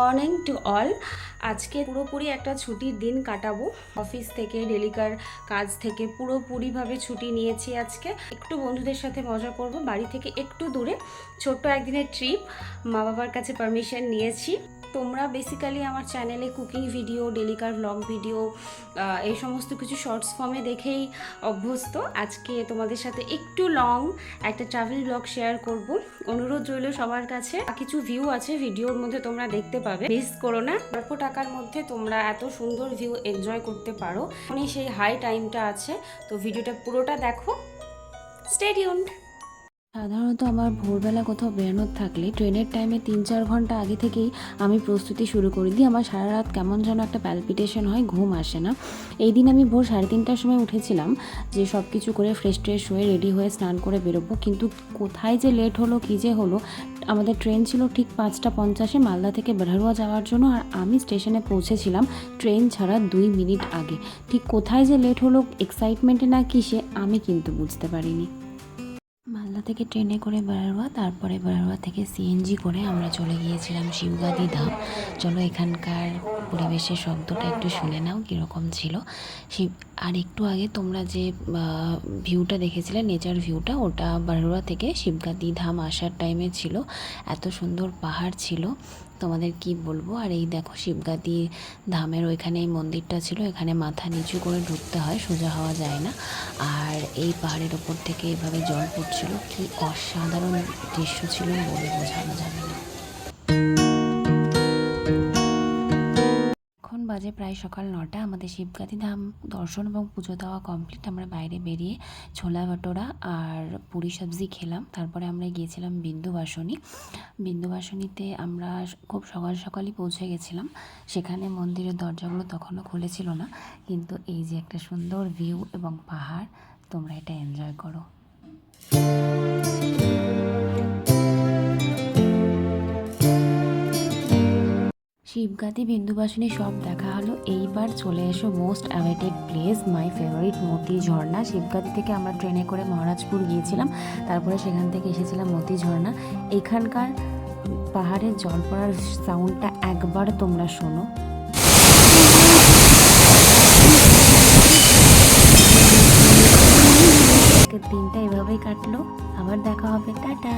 Morning to all. আজকে পুরোপুরি একটা ছুটির দিন কাটাবো। অফিস থেকে ডেলিকার কাজ থেকে পুরোপুরিভাবে ছুটি নিয়েছি। আজকে একটু বন্ধুদের সাথে মজা করব। বাড়ি থেকে একটু দূরে ছোট্ট একদিনের ট্রিপ, মা বাবার কাছে পারমিশন নিয়েছি। তোমরা বেসিক্যালি আমার চ্যানেলে কুকিং ভিডিও, ডেলিকার ব্লগ ভিডিও, এই সমস্ত কিছু শর্টস ফর্মে দেখেই অভ্যস্ত। আজকে তোমাদের সাথে একটু লং একটা ট্রাভেল ব্লগ শেয়ার করব। অনুরোধ রইল সবার কাছে। কিছু ভিউ আছে ভিডিওর মধ্যে, তোমরা দেখতে পাবে, মিস করো না। অল্প টাকার মধ্যে তোমরা এত সুন্দর ভিউ এনজয় করতে পারো, মানে সেই হাই টাইমটা আছে। তো ভিডিওটা পুরোটা দেখো, স্টে টিউনড। সাধারণত আমার ভোরবেলা কোথাও বেরোনোর থাকলে ট্রেনের টাইমে 3-4 ঘন্টা আগে থেকেই আমি প্রস্তুতি শুরু করে দিই। আমার সারা রাত কেমন যেন একটা প্যালপিটেশন হয়, ঘুম আসে না। এই দিন আমি ভোর 3:30টার সময় উঠেছিলাম, যে সব কিছু করে ফ্রেশ হয়ে রেডি হয়ে স্নান করে বেরোবো। কিন্তু কোথায় যে লেট হলো, কী যে হলো। আমাদের ট্রেন ছিল ঠিক 5:50 মালদা থেকে বেরহারুয়া যাওয়ার জন্য, আর আমি স্টেশনে পৌঁছেছিলাম ট্রেন ছাড়া 2 মিনিট আগে। ঠিক কোথায় যে লেট হলো, এক্সাইটমেন্টে না কিসে, আমি কিন্তু বুঝতে পারিনি। মালদা থেকে ট্রেনে করে বেরহারুয়া, তারপরে বেরহারুয়া থেকে সিএনজি করে আমরা চলে গিয়েছিলাম শিবগাদি ধাম। চলো এখানকার পরিবেশের শব্দটা একটু শুনে নাও কীরকম ছিল। আর একটু আগে তোমরা যে ভিউটা দেখেছিলে, নেচার ভিউটা, ওটা বেরহারুয়া থেকে শিবগাদি ধাম আসার টাইমে ছিল। এত সুন্দর পাহাড় ছিল, তোমাদের কি বলবো। আর এই দেখো শিবগাদি ধামের ওইখানে এই মন্দিরটা ছিল, এখানে মাথা নিচু করে ঢুকতে হয়, সোজা হওয়া যায় না। আর এই পাহাড়ের ওপর থেকে এভাবে জল পড়ছিল, কি অসাধারণ দৃশ্য ছিল বলে বোঝানো যাবে না। এখন বাজে প্রায় সকাল 9টা। আমাদের শিবগাদি ধাম দর্শন এবং পুজো দেওয়া কমপ্লিট। আমরা বাইরে বেরিয়ে ছোলা ভাটোরা আর পুরি সবজি খেলাম। তারপরে আমরা গিয়েছিলাম বিন্দুবাসনীতে আমরা খুব সকালই পৌঁছে গেছিলাম। সেখানে মন্দিরের দরজাগুলো তখনও খুলেছিল না, কিন্তু এই যে একটা সুন্দর ভিউ এবং পাহাড়, তোমরা এটা এনজয় করো। শিবগাদি বিন্দুবাসিনী সব দেখা হলো। এইবার চলে এসো most awaited place, my favourite Moti Jharna. Shibgadi থেকে আমরা ট্রেনে করে মহারাজপুর গিয়েছিলাম, তারপরে সেখান থেকে এসেছিলাম মতি ঝর্ণা। এখানকার পাহাড়ের জল পড়ার সাউন্ডটা একবার তোমরা শোনো। দিনটা এভাবেই কাটলো। আবার দেখা হবে, টাটা।